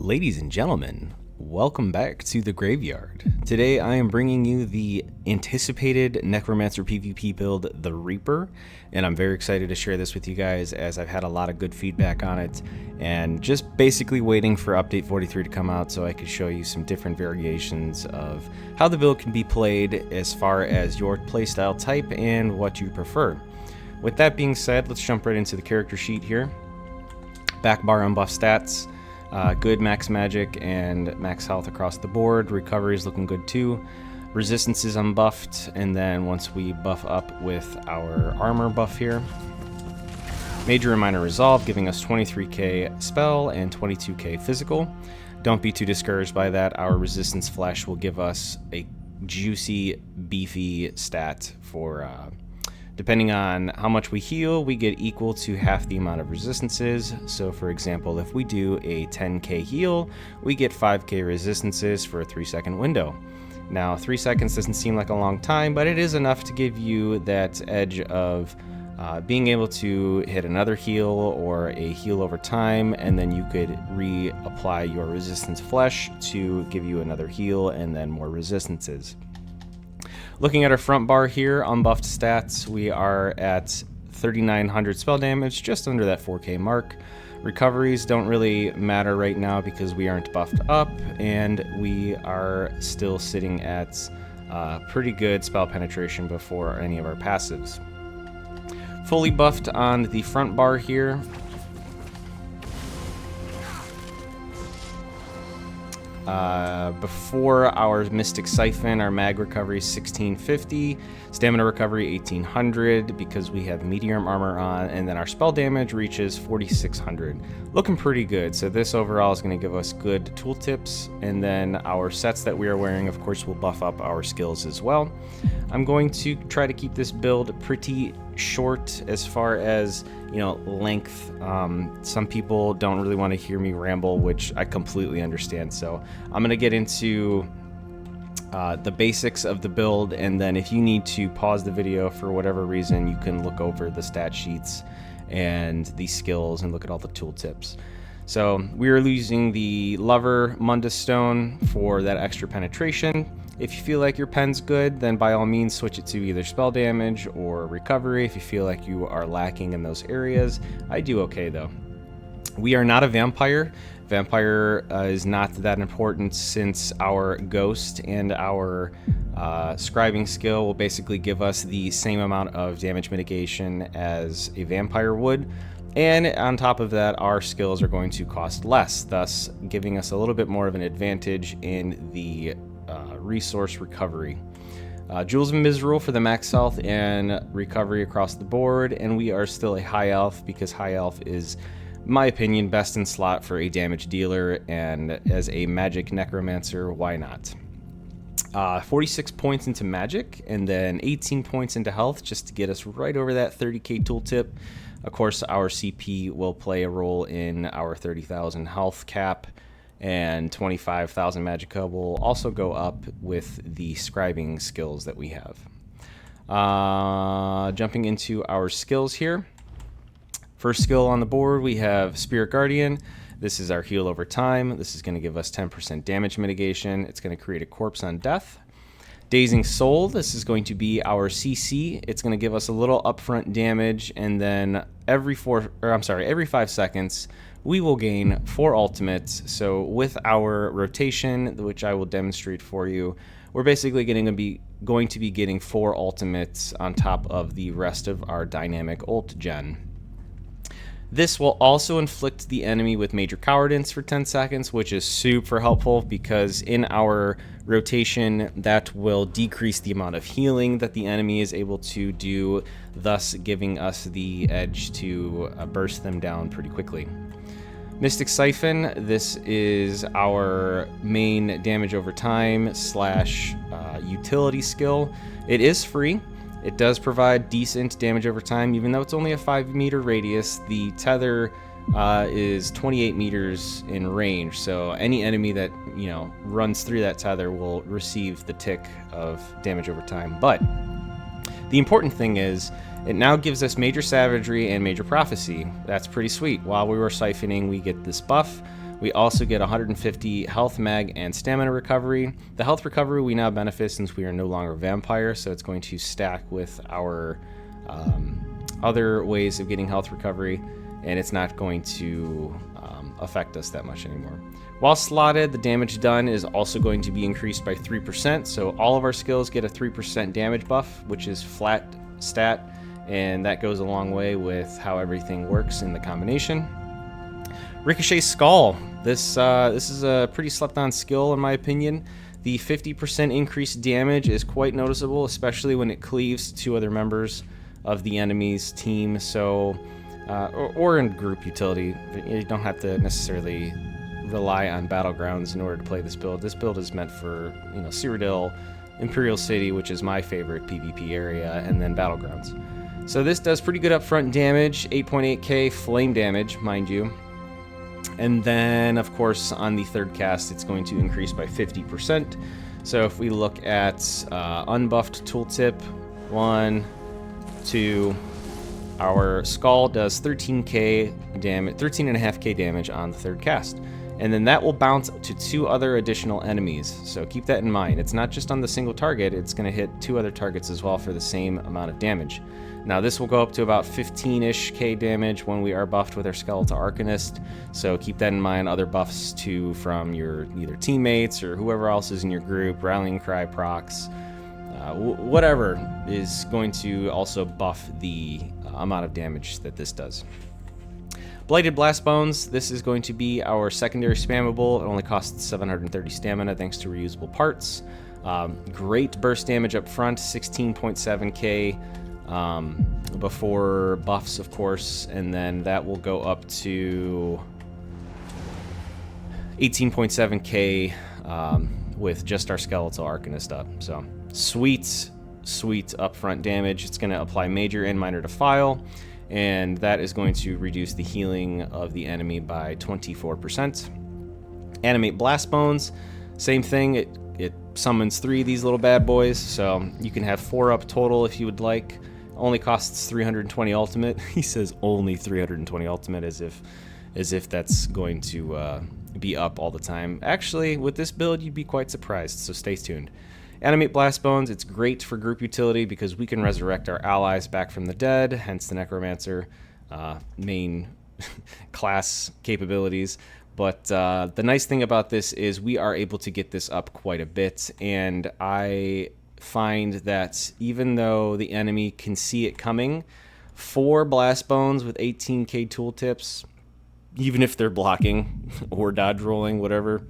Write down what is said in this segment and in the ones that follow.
Ladies and gentlemen, welcome back to the graveyard. Today I am bringing you the anticipated Necromancer PvP build, the Reaper, and I'm very excited to share this with you guys as I've had a lot of good feedback on it and just basically waiting for update 43 to come out so I could show you some different variations of how the build can be played as far as your playstyle type and what you prefer. With that being said, let's jump right into the character sheet here. Back bar unbuff stats. Good max magic and max health across the board. Recovery is looking good too. Resistance is unbuffed, and then once we buff up with our armor buff here. Major and minor resolve, giving us 23k spell and 22k physical. Don't be too discouraged by that. Our resistance flesh will give us a juicy, beefy stat for depending on how much we heal, we get equal to half the amount of resistances. So for example, if we do a 10k heal, we get 5k resistances for a 3-second window. Now 3 seconds doesn't seem like a long time, but it is enough to give you that edge of being able to hit another heal or a heal over time, and then you could reapply your resistance flesh to give you another heal and then more resistances. Looking at our front bar here, unbuffed stats, we are at 3,900 spell damage, just under that 4k mark. Recoveries don't really matter right now because we aren't buffed up, and we are still sitting at pretty good spell penetration before any of our passives. Fully buffed on the front bar here. Before our Mystic Siphon, our mag recovery is 1650, stamina recovery 1800 because we have medium armor on, and then our spell damage reaches 4600. Looking pretty good. So this overall is going to give us good tooltips, and then our sets that we are wearing, of course, will buff up our skills as well. I'm going to try to keep this build pretty short as far as length. Some people don't really want to hear me ramble, which I completely understand. So I'm going to get into the basics of the build, and then if you need to pause the video for whatever reason, you can look over the stat sheets and the skills and look at all the tooltips. So we are using the Lover Mundus Stone for that extra penetration. If you feel like your pen's good, then by all means switch it to either spell damage or recovery if you feel like you are lacking in those areas. I do okay though. We are not a vampire. Vampire is not that important since our ghost and our scribing skill will basically give us the same amount of damage mitigation as a vampire would. And on top of that, our skills are going to cost less, thus giving us a little bit more of an advantage in the resource recovery. Jewels of Mizrul for the max health and recovery across the board, and we are still a high elf because high elf is, in my opinion, best in slot for a damage dealer, and as a magic necromancer, why not? 46 points into magic and then 18 points into health just to get us right over that 30k tooltip. Of course, our CP will play a role in our 30,000 health cap, and 25,000 magicka will also go up with the scribing skills that we have. Jumping into our skills here. First skill on the board, we have Spirit Guardian. This is our heal over time. This is going to give us 10% damage mitigation. It's going to create a corpse on death. Dazing Soul, this is going to be our CC. It's going to give us a little upfront damage, and then every 5 seconds, we will gain 4 ultimates. So with our rotation, which I will demonstrate for you, we're basically going to be getting 4 ultimates on top of the rest of our dynamic ult gen. This will also inflict the enemy with major cowardice for 10 seconds, which is super helpful because in our rotation, that will decrease the amount of healing that the enemy is able to do, thus giving us the edge to burst them down pretty quickly. Mystic Siphon, this is our main damage over time / utility skill. It is free. It does provide decent damage over time, even though it's only a 5-meter radius. The tether is 28 meters in range, so any enemy that runs through that tether will receive the tick of damage over time. But the important thing is it now gives us Major Savagery and Major Prophecy. That's pretty sweet. While we were siphoning, we get this buff. We also get 150 health, mag, and stamina recovery. The health recovery we now benefit since we are no longer vampire, so it's going to stack with our other ways of getting health recovery, and it's not going to affect us that much anymore. While slotted, the damage done is also going to be increased by 3%, so all of our skills get a 3% damage buff, which is flat stat, and that goes a long way with how everything works in the combination. Ricochet Skull. This is a pretty slept-on skill in my opinion. The 50% increased damage is quite noticeable, especially when it cleaves to other members of the enemy's team, so or in group utility. You don't have to necessarily rely on battlegrounds in order to play this build. This build is meant for, you know, Cyrodiil, Imperial City, which is my favorite PvP area, and then battlegrounds. So this does pretty good upfront damage, 8.8k flame damage, mind you. And then, of course, on the third cast, it's going to increase by 50%. So if we look at unbuffed tooltip, 1, 2, our skull does 13k damage, 13.5k damage on the third cast. And then that will bounce to 2 other additional enemies. So keep that in mind. It's not just on the single target, it's going to hit 2 other targets as well for the same amount of damage. Now this will go up to about 15-ish k damage when we are buffed with our Skeletal Arcanist. So keep that in mind. Other buffs too from your either teammates or whoever else is in your group, Rallying Cry procs, whatever is going to also buff the amount of damage that this does. Blighted Blast Bones, this is going to be our secondary spammable. It only costs 730 stamina thanks to reusable parts. Great burst damage up front, 16.7k before buffs, of course, and then that will go up to 18.7k with just our Skeletal Arcanist up. So sweet upfront damage. It's going to apply major and minor defile, and that is going to reduce the healing of the enemy by 24%. Animate Blast Bones, same thing. It summons 3 of these little bad boys, so you can have 4 up total if you would like. Only costs 320 ultimate. He says only 320 ultimate as if that's going to be up all the time. Actually, with this build, you'd be quite surprised, so stay tuned. Animate Blast Bones, it's great for group utility because we can resurrect our allies back from the dead, hence the Necromancer main class capabilities. But the nice thing about this is we are able to get this up quite a bit, and I find that even though the enemy can see it coming, 4 Blast Bones with 18k tooltips, even if they're blocking or dodge rolling, whatever,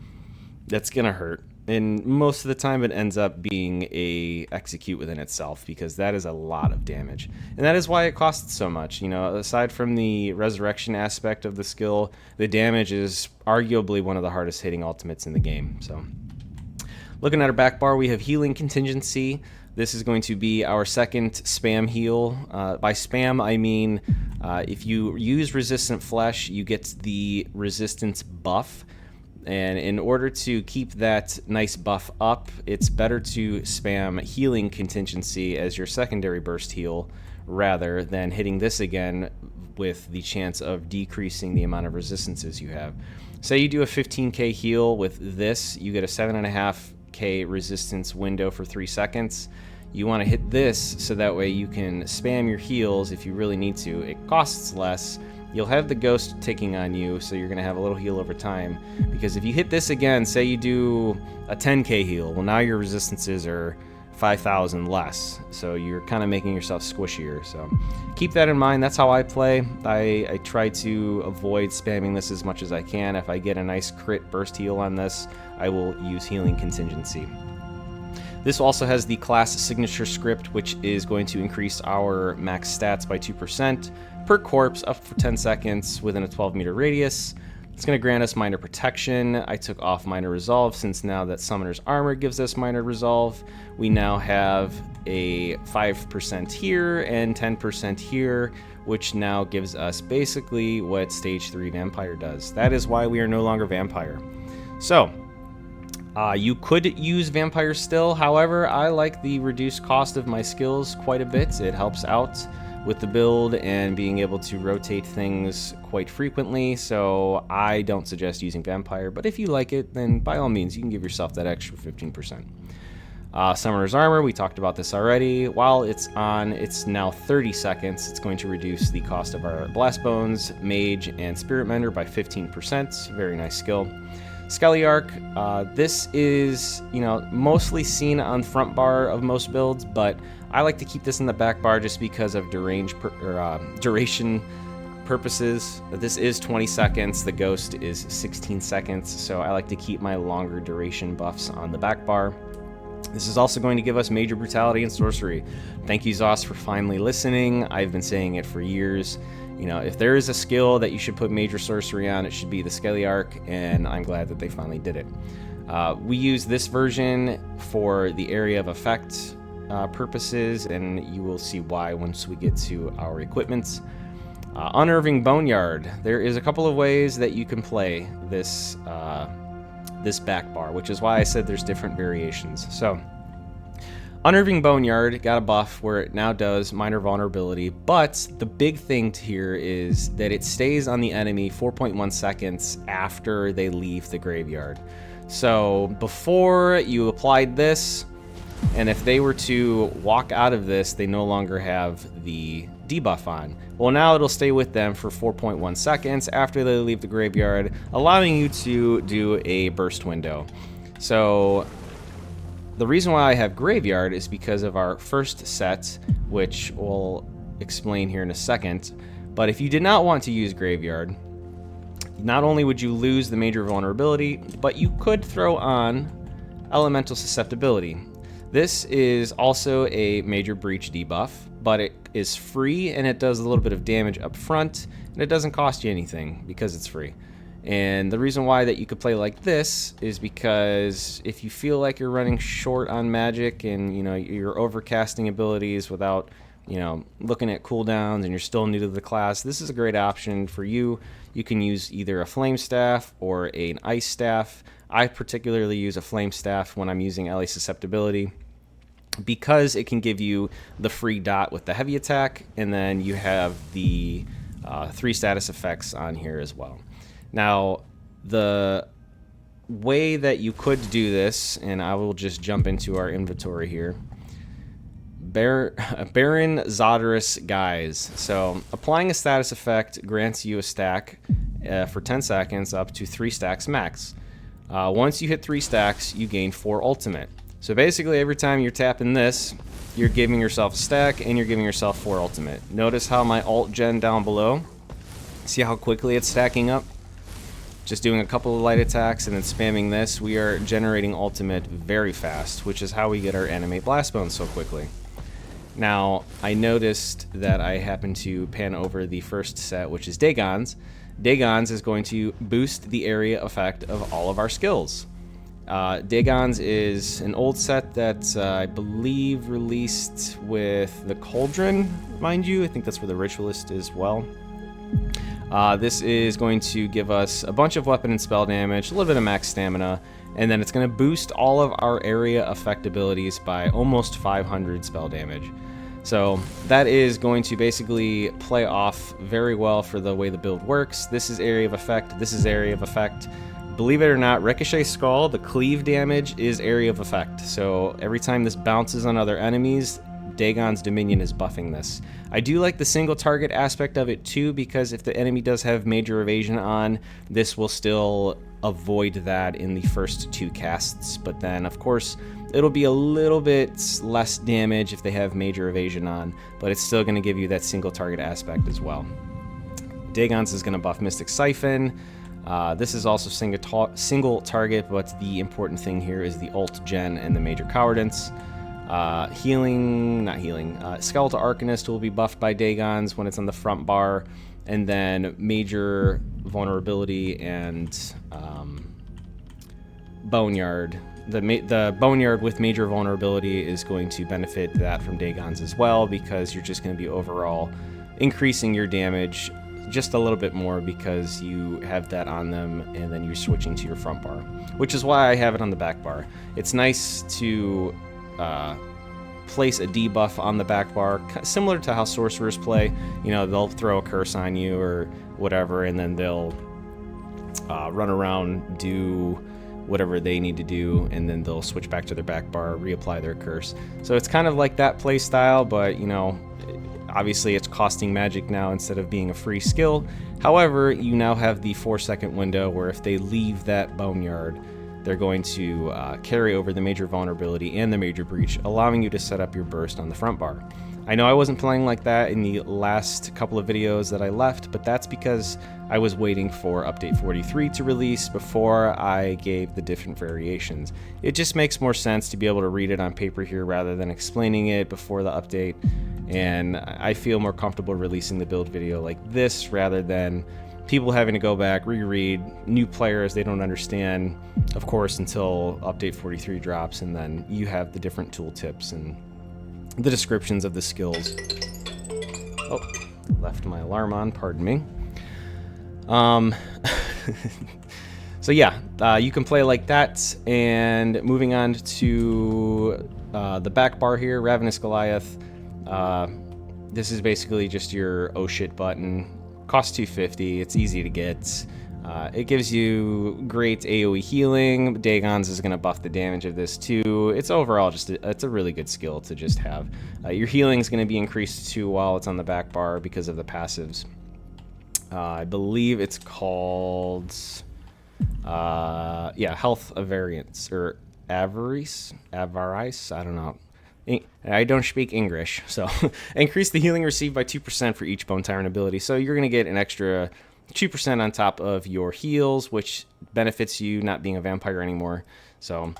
that's gonna hurt. And most of the time it ends up being a execute within itself, because that is a lot of damage. And that is why it costs so much. You know, aside from the resurrection aspect of the skill, the damage is arguably one of the hardest hitting ultimates in the game. So looking at our back bar, we have healing contingency. This is going to be our second spam heal. By spam, I mean if you use resistant flesh, you get the resistance buff. And in order to keep that nice buff up, it's better to spam healing contingency as your secondary burst heal rather than hitting this again with the chance of decreasing the amount of resistances you have. Say you do a 15k heal with this, you get a 7.5k resistance window for 3 seconds. You want to hit this so that way you can spam your heals if you really need to. It costs less. You'll have the ghost ticking on you, so you're going to have a little heal over time. Because if you hit this again, say you do a 10k heal, well, now your resistances are 5,000 less. So you're kind of making yourself squishier. So keep that in mind. That's how I play. I try to avoid spamming this as much as I can. If I get a nice crit burst heal on this, I will use healing contingency. This also has the class signature script, which is going to increase our max stats by 2% per corpse up for 10 seconds within a 12-meter radius. It's going to grant us minor protection. I took off minor resolve since now that Summoner's Armor gives us minor resolve. We now have a 5% here and 10% here, which now gives us basically what Stage 3 Vampire does. That is why we are no longer Vampire. So, you could use Vampire still, however, I like the reduced cost of my skills quite a bit. It helps out. with the build and being able to rotate things quite frequently, so I don't suggest using Vampire, but if you like it, then by all means, you can give yourself that extra 15%. Summoner's Armor, we talked about this already. While it's on, it's now 30 seconds. It's going to reduce the cost of our Blast Bones, Mage, and Spirit Mender by 15%. Very nice skill. Skelly Arc, this is, mostly seen on front bar of most builds, but I like to keep this in the back bar just because of duration purposes. This is 20 seconds, the Ghost is 16 seconds, so I like to keep my longer duration buffs on the back bar. This is also going to give us Major Brutality and Sorcery. Thank you, Zos, for finally listening. I've been saying it for years. If there is a skill that you should put Major Sorcery on, it should be the Skelly Arc, and I'm glad that they finally did it. We use this version for the area of effect purposes, and you will see why once we get to our equipment. Unnerving Boneyard. There is a couple of ways that you can play this back bar, which is why I said there's different variations. So, Unnerving Boneyard got a buff where it now does minor vulnerability, but the big thing here is that it stays on the enemy 4.1 seconds after they leave the graveyard. So before you applied this, and if they were to walk out of this, they no longer have the debuff on. Well, now it'll stay with them for 4.1 seconds after they leave the graveyard, allowing you to do a burst window. So the reason why I have Graveyard is because of our first set, which we'll explain here in a second. But if you did not want to use Graveyard, not only would you lose the Major Vulnerability, but you could throw on Elemental Susceptibility. This is also a Major Breach debuff, but it is free and it does a little bit of damage up front, and it doesn't cost you anything because it's free. And the reason why that you could play like this is because if you feel like you're running short on magic and you're overcasting abilities without looking at cooldowns and you're still new to the class, this is a great option for you. You can use either a flame staff or an ice staff. I particularly use a flame staff when I'm using LA susceptibility because it can give you the free dot with the heavy attack, and then you have the 3 status effects on here as well. Now, the way that you could do this, and I will just jump into our inventory here, Baron Zodorus Guise. So, applying a status effect grants you a stack for 10 seconds up to 3 stacks max. Once you hit 3 stacks, you gain 4 ultimate. So basically, every time you're tapping this, you're giving yourself a stack and you're giving yourself 4 ultimate. Notice how my ult gen down below, see how quickly it's stacking up? Just doing a couple of light attacks and then spamming this, we are generating ultimate very fast, which is how we get our animate blast bones so quickly. Now, I noticed that I happened to pan over the first set, which is Dagon's. Dagon's is going to boost the area effect of all of our skills. Dagon's is an old set that I believe released with the Cauldron, mind you. I think that's where the Ritualist is as well. This is going to give us a bunch of weapon and spell damage, a little bit of max stamina, and then it's going to boost all of our area effect abilities by almost 500 spell damage. So that is going to basically play off very well for the way the build works. This is area of effect, this is area of effect. Believe it or not, Ricochet Skull, the cleave damage, is area of effect. So every time this bounces on other enemies, Dagon's Dominion is buffing this. I do like the single target aspect of it too, because if the enemy does have major evasion on, this will still avoid that in the first 2 casts. But then, of course, it'll be a little bit less damage if they have major evasion on, but it's still going to give you that single target aspect as well. Dagon's is going to buff Mystic Siphon. This is also single target, but the important thing here is the ult gen and the major cowardice. Skeletal Arcanist will be buffed by Dagon's when it's on the front bar, and then major vulnerability and Boneyard. The Boneyard with major vulnerability is going to benefit that from Dagon's as well, because you're just going to be overall increasing your damage just a little bit more because you have that on them, and then you're switching to your front bar, which is why I have it on the back bar. It's nice to place a debuff on the back bar, similar to how sorcerers play. You know, they'll throw a curse on you or whatever, and then they'll run around, do whatever they need to do, and then they'll switch back to their back bar, reapply their curse. So it's kind of like that play style, but you know, obviously it's costing magic now instead of being a free skill. However, you now have the 4-second window where if they leave that boneyard, they're going to carry over the major vulnerability and the major breach, allowing you to set up your burst on the front bar. I know I wasn't playing like that in the last couple of videos that I left, but that's because I was waiting for update 43 to release before I gave the different variations. It just makes more sense to be able to read it on paper here rather than explaining it before the update, and I feel more comfortable releasing the build video like this rather than people having to go back, reread, new players, they don't understand, of course, until update 43 drops, and then you have the different tooltips and the descriptions of the skills. Oh, left my alarm on, pardon me. So yeah, you can play like that. And moving on to the back bar here, Ravenous Goliath. This is basically just your oh shit button. Costs 250, it's easy to get. It gives you great AoE healing. Dagon's is going to buff the damage of this too. It's overall just it's a really good skill to just have. Your healing is going to be increased too while it's on the back bar because of the passives. I believe it's called yeah, Health Avarice or Avarice. I don't know. I don't speak English, so increase the healing received by 2% for each Bone Tyrant ability. So you're going to get an extra 2% on top of your heals, which benefits you not being a vampire anymore. So,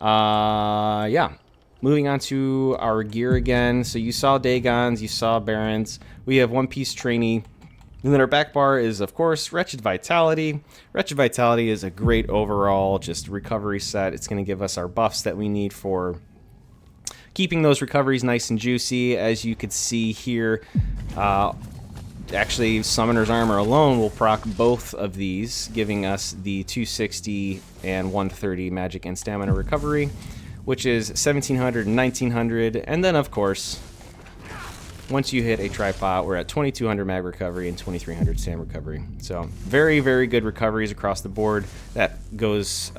yeah. Moving on to our gear again. So you saw Dagons, you saw Barons. We have One Piece Trainee. And then our back bar is, of course, Wretched Vitality. Wretched Vitality is a great overall just recovery set. It's going to give us our buffs that we need for keeping those recoveries nice and juicy. As you could see here, actually, Summoner's Armor alone will proc both of these, giving us the 260 and 130 magic and stamina recovery, which is 1700 and 1900. And then, of course, once you hit a tripod, we're at 2200 mag recovery and 2300 stam recovery. So very, very good recoveries across the board. That goes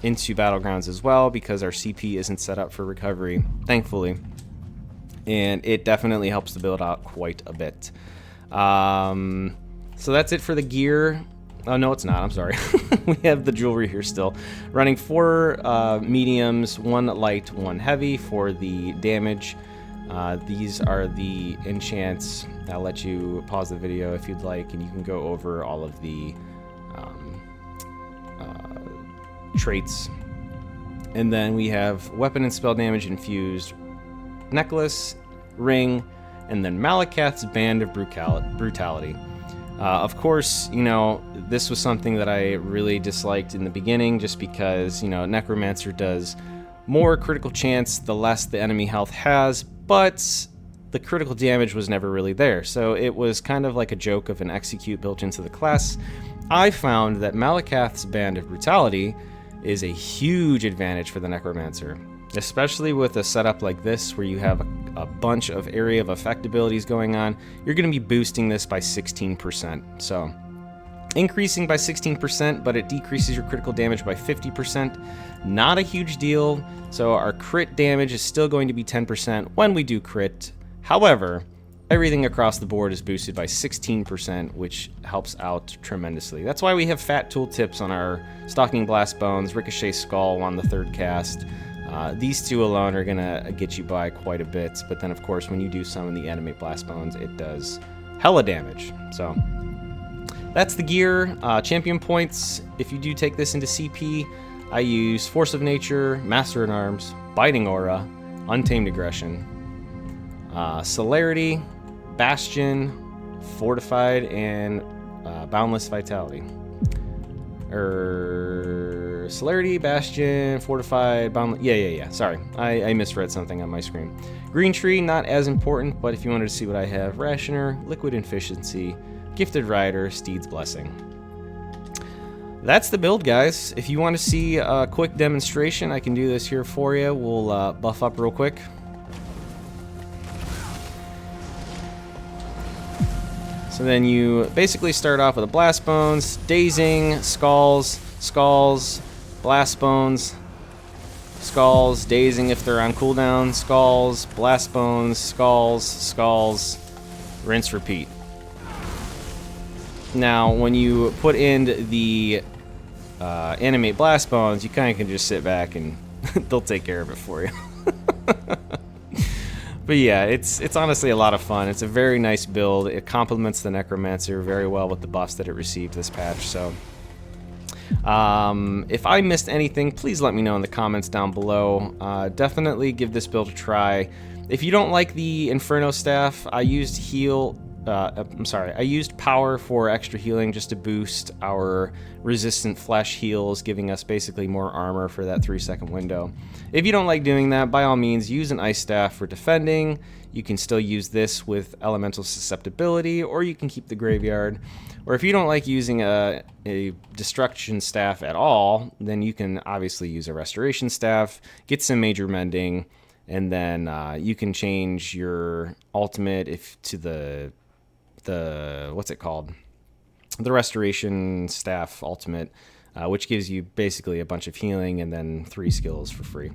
into Battlegrounds as well because our CP isn't set up for recovery, thankfully. And it definitely helps the build out quite a bit. So that's it for the gear. Oh, no, it's not. I'm sorry. We have the jewelry here still. Running 4 mediums, 1 light, 1 heavy for the damage. These are the enchants. I'll let you pause the video if you'd like, and you can go over all of the traits. And then we have weapon and spell damage infused necklace, ring, and then Malakath's Band of Brutality. Of course, you know, this was something that I really disliked in the beginning just because, you know, Necromancer does more critical chance the less the enemy health has, but the critical damage was never really there. So it was kind of like a joke of an execute built into the class. I found that Malakath's Band of Brutality is a huge advantage for the Necromancer, especially with a setup like this where you have a bunch of area of effect abilities going on. You're going to be boosting this by 16%. So increasing by 16%, but it decreases your critical damage by 50%. Not a huge deal. So our crit damage is still going to be 10% when we do crit. However, everything across the board is boosted by 16%, which helps out tremendously. That's why we have fat tooltips on our Stalking Blast Bones, Ricochet Skull on the 3rd cast. These two alone are going to get you by quite a bit, but then of course when you do summon the Animate Blast Bones, it does hella damage. So that's the gear. Champion points, if you do take this into CP, I use Force of Nature, Master in Arms, Biting Aura, Untamed Aggression, Celerity, Bastion, Fortified, and Boundless Vitality. Celerity, Bastion, Fortified, Boundless. Yeah. Sorry, I misread something on my screen. Green Tree, not as important, but if you wanted to see what I have, Rationer, Liquid Efficiency, Gifted Rider, Steed's Blessing. That's the build, guys. If you want to see a quick demonstration, I can do this here for you. We'll buff up real quick. So then you basically start off with a Blast Bones, Dazing, Skulls, Skulls, Blast Bones, Skulls, Dazing if they're on cooldown, Skulls, Blast Bones, Skulls, Skulls, rinse, repeat. Now, when you put in the animate Blast Bones, you kind of can just sit back and they'll take care of it for you. But yeah, it's honestly a lot of fun. It's a very nice build. It complements the Necromancer very well with the buffs that it received this patch. So if I missed anything, please let me know in the comments down below. Definitely give this build a try. If you don't like the Inferno staff, I used I used power for extra healing just to boost our resistant flesh heals, giving us basically more armor for that 3-second window. If you don't like doing that, by all means, use an ice staff for defending. You can still use this with elemental susceptibility, or you can keep the graveyard. Or if you don't like using a destruction staff at all, then you can obviously use a restoration staff, get some major mending, and then you can change your ultimate to the what's it called? The restoration staff ultimate, which gives you basically a bunch of healing and then 3 skills for free.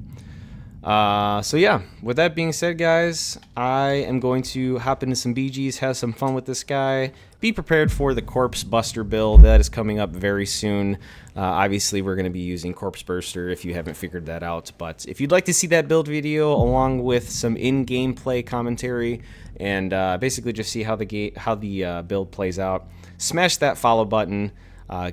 So yeah, with that being said, guys, I am going to hop into some BGs, have some fun with this guy. Be prepared for the Corpse Buster build that is coming up very soon. Obviously, we're going to be using Corpse Burster if you haven't figured that out. But if you'd like to see that build video along with some in-game play commentary and basically just see how the build plays out, smash that follow button.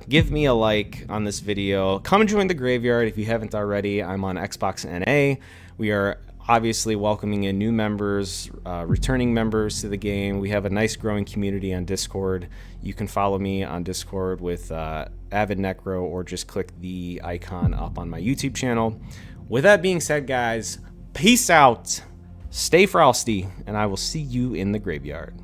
Give me a like on this video. Come and join the graveyard if you haven't already. I'm on Xbox NA. We are obviously welcoming in new members, returning members to the game. We have a nice growing community on Discord. You can follow me on Discord with Avid Necro, or just click the icon up on my YouTube channel. With that being said, guys, peace out, stay frosty, and I will see you in the graveyard.